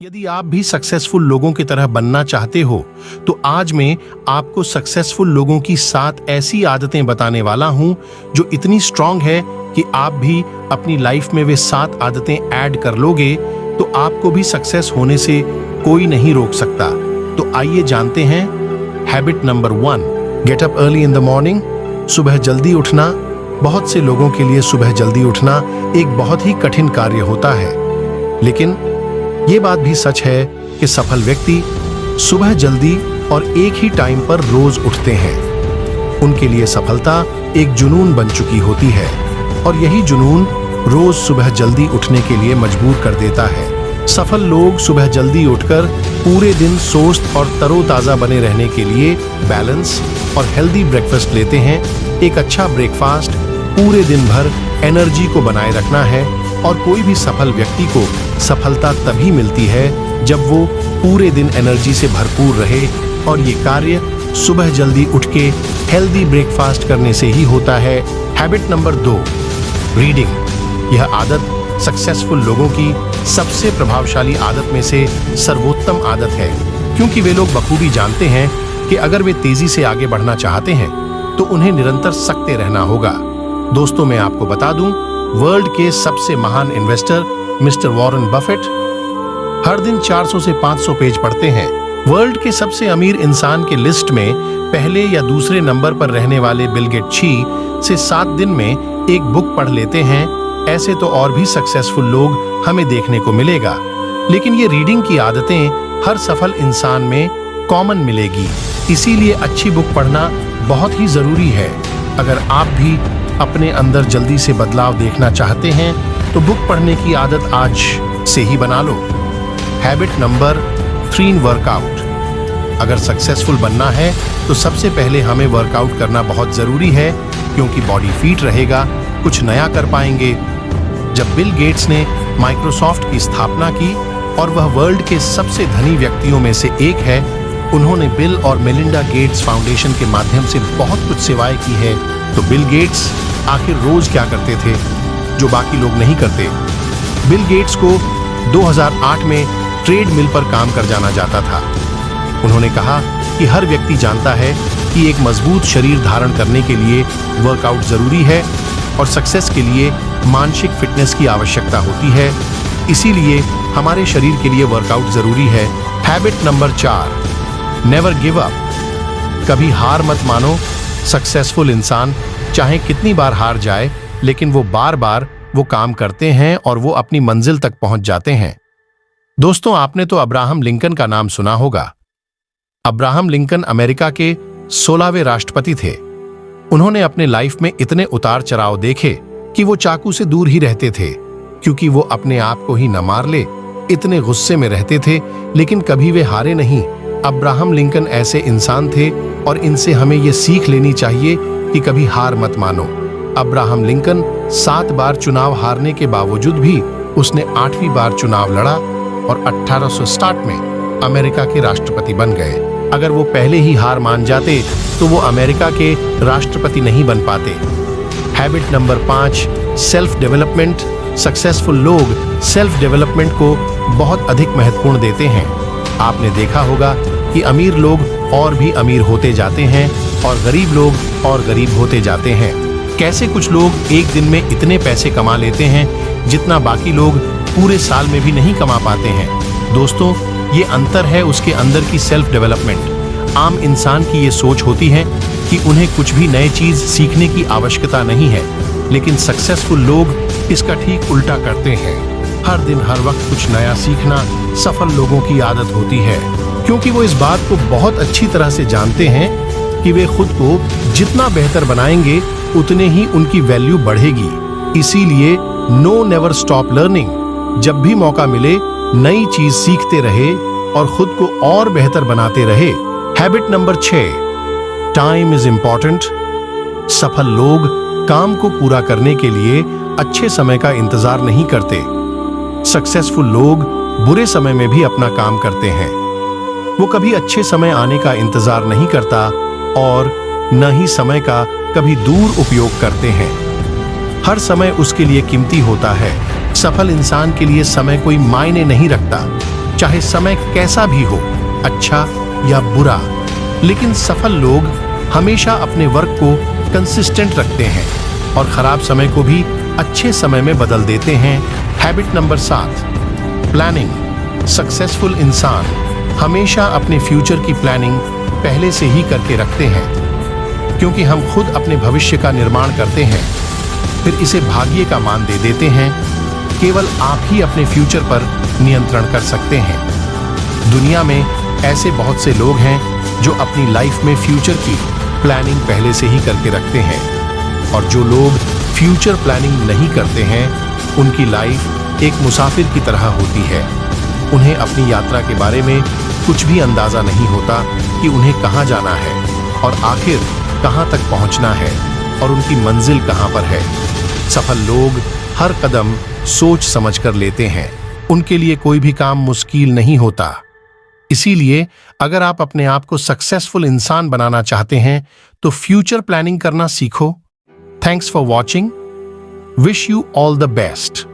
यदि आप भी सक्सेसफुल लोगों की तरह बनना चाहते हो तो आज मैं आपको सक्सेसफुल लोगों की 7 ऐसी आदतें बताने वाला हूं जो इतनी स्ट्रांग है कि आप भी अपनी लाइफ में वे 7 आदतें ऐड कर लोगे तो आपको भी सक्सेस होने से कोई नहीं रोक सकता। तो आइए जानते हैं। Habit number 1, get up early in the morning. सुबह जल्दी उठना। बहुत से लोगों के लिए सुबह जल्दी उठना एक बहुत ही कठिन कार्य होता है, लेकिन ये बात भी सच है कि सफल व्यक्ति सुबह जल्दी और एक ही टाइम पर रोज उठते हैं। उनके लिए सफलता एक जुनून बन चुकी होती है और यही जुनून रोज सुबह जल्दी उठने के लिए मजबूर कर देता है। सफल लोग सुबह जल्दी उठकर पूरे दिन स्वस्थ और तरोताजा बने रहने के लिए बैलेंस और हेल्दी ब्रेकफास्ट लेते हैं। एक अच्छा ब्रेकफास्ट पूरे दिन भर एनर्जी को बनाए रखना है और कोई भी सफल व्यक्ति को सफलता तभी मिलती है जब वो पूरे दिन एनर्जी से भरपूर रहे, और ये कार्य सुबह जल्दी उठ के हेल्दी ब्रेकफास्ट करने से ही होता है। Habit number 2, reading. यह आदत सक्सेसफुल लोगों की सबसे प्रभावशाली आदत में से सर्वोत्तम आदत है, क्योंकि वे लोग बखूबी जानते हैं कि अगर वे तेजी से आगे बढ़ना चाहते हैं तो उन्हें निरंतर सकते रहना होगा। दोस्तों, मैं आपको बता दूं, वर्ल्ड के सबसे महान इन्वेस्टर मिस्टर वॉरेन बफेट हर दिन 400 से 500 पेज पढ़ते हैं। वर्ल्ड के सबसे अमीर इंसान के लिस्ट में पहले या दूसरे नंबर पर रहने वाले बिल गेट्स 6 से 7 दिन में एक बुक पढ़ लेते हैं। ऐसे तो और भी सक्सेसफुल लोग हमें देखने को मिलेगा, लेकिन ये रीडिंग की आदतें हर सफल इंसान में कॉमन मिलेगी। इसीलिए अच्छी बुक पढ़ना बहुत ही जरूरी है। अगर आप भी अपने अंदर जल्दी से बदलाव देखना चाहते हैं तो बुक पढ़ने की आदत आज से ही बना लो। Habit number 3, workout. अगर सक्सेसफुल बनना है तो सबसे पहले हमें वर्कआउट करना बहुत जरूरी है, क्योंकि बॉडी फिट रहेगा, कुछ नया कर पाएंगे। जब बिल गेट्स ने माइक्रोसॉफ्ट की स्थापना की और वह वर्ल्ड के सबसे धनी व्यक्तियों में से एक है, उन्होंने बिल और मेलिंडा गेट्स फाउंडेशन के माध्यम से बहुत कुछ सेवाएं की है। तो बिल गेट्स आखिर रोज क्या करते थे जो बाकी लोग नहीं करते? बिल गेट्स को 2008 में ट्रेड मिल पर काम कर जाना जाता था। उन्होंने कहा कि हर व्यक्ति जानता है कि एक मजबूत शरीर धारण करने के लिए वर्कआउट जरूरी है और सक्सेस के लिए मानसिक फिटनेस की आवश्यकता होती है। इसीलिए हमारे शरीर के लिए वर्कआउट जरूरी है। Habit number 4, never give up. कभी हार मत मानो। सक्सेसफुल इंसान चाहे कितनी बार हार जाए, लेकिन वो बार बार वो काम करते हैं और वो अपनी मंजिल तक पहुंच जाते हैं। दोस्तों, आपने तो अब्राहम लिंकन का नाम सुना होगा। अब्राहम लिंकन अमेरिका के 16वें राष्ट्रपति थे। उन्होंने अपने लाइफ में इतने उतार चढ़ाव देखे कि वो चाकू से दूर ही रहते थे, क्योंकि वो अपने आप को ही न मार ले, इतने गुस्से में रहते थे, लेकिन कभी वे हारे नहीं। अब्राहम लिंकन ऐसे इंसान थे और इनसे हमें ये सीख लेनी चाहिए कि कभी हार मत मानो। अब्राहम लिंकन 7 बार चुनाव हारने के बावजूद भी उसने 8वीं बार चुनाव लड़ा और 1860 में अमेरिका के राष्ट्रपति बन गए। अगर वो पहले ही हार मान जाते तो वो अमेरिका के राष्ट्रपति नहीं बन पाते। Habit number 5, self development. Successful लोग सेल्फ डेवलपमेंट को बहुत अधिक महत्वपूर्ण देते हैं। आपने देखा होगा कि अमीर लोग और भी अमीर होते जाते हैं और गरीब लोग और गरीब होते जाते हैं। कैसे कुछ लोग एक दिन में इतने पैसे कमा लेते हैं जितना बाकी लोग पूरे साल में भी नहीं कमा पाते हैं। दोस्तों, ये अंतर है उसके अंदर की सेल्फ डेवलपमेंट। आम इंसान की ये सोच होती है कि उन्हें कुछ भी नई चीज सीखने की आवश्यकता नहीं है, लेकिन सक्सेसफुल लोग इसका ठीक उल्टा करते हैं। हर दिन हर वक्त कुछ नया सीखना सफल लोगों की आदत होती है, क्योंकि वो इस बात को बहुत अच्छी तरह से जानते हैं कि वे खुद को जितना बेहतर बनाएंगे उतने ही उनकी वैल्यू बढ़ेगी। इसीलिए नो नेवर स्टॉप लर्निंग। जब भी मौका मिले नई चीज सीखते रहे और खुद को और बेहतर बनाते रहे। Habit number 6, time is important. सफल लोग काम को पूरा करने के लिए अच्छे समय का इंतजार नहीं करते। सक्सेसफुल लोग बुरे समय में भी अपना काम करते हैं। वो कभी अच्छे समय आने का इंतजार नहीं करता और न ही समय का कभी दूर उपयोग करते हैं। हर समय उसके लिए कीमती होता है। सफल इंसान के लिए समय कोई मायने नहीं रखता। चाहे समय कैसा भी हो, अच्छा या बुरा। लेकिन सफल लोग हमेशा अपने वर्क को कंसिस्टेंट रखते हैं और खराब समय को भी अच्छे समय में बदल देते हैं। Habit number 7, planning. सक्सेसफुल इंसान हमेशा अपने फ्यूचर की प्लानिंग पहले से ही करके रखते हैं, क्योंकि हम खुद अपने भविष्य का निर्माण करते हैं, फिर इसे भाग्य का मान दे देते हैं। केवल आप ही अपने फ्यूचर पर नियंत्रण कर सकते हैं। दुनिया में ऐसे बहुत से लोग हैं जो अपनी लाइफ में फ्यूचर की प्लानिंग पहले से ही करके रखते हैं, और जो लोग फ्यूचर प्लानिंग नहीं करते हैं उनकी लाइफ एक मुसाफिर की तरह होती है। उन्हें अपनी यात्रा के बारे में कुछ भी अंदाजा नहीं होता कि उन्हें कहाँ जाना है और आखिर कहाँ तक पहुँचना है और उनकी मंजिल कहाँ पर है। सफल लोग हर कदम सोच समझ कर लेते हैं। उनके लिए कोई भी काम मुश्किल नहीं होता। इसीलिए अगर आप अपने आप को सक्सेसफुल इंसान बनाना चाहते हैं तो फ्यूचर प्लानिंग करना सीखो। Thanks for watching. Wish you all the best.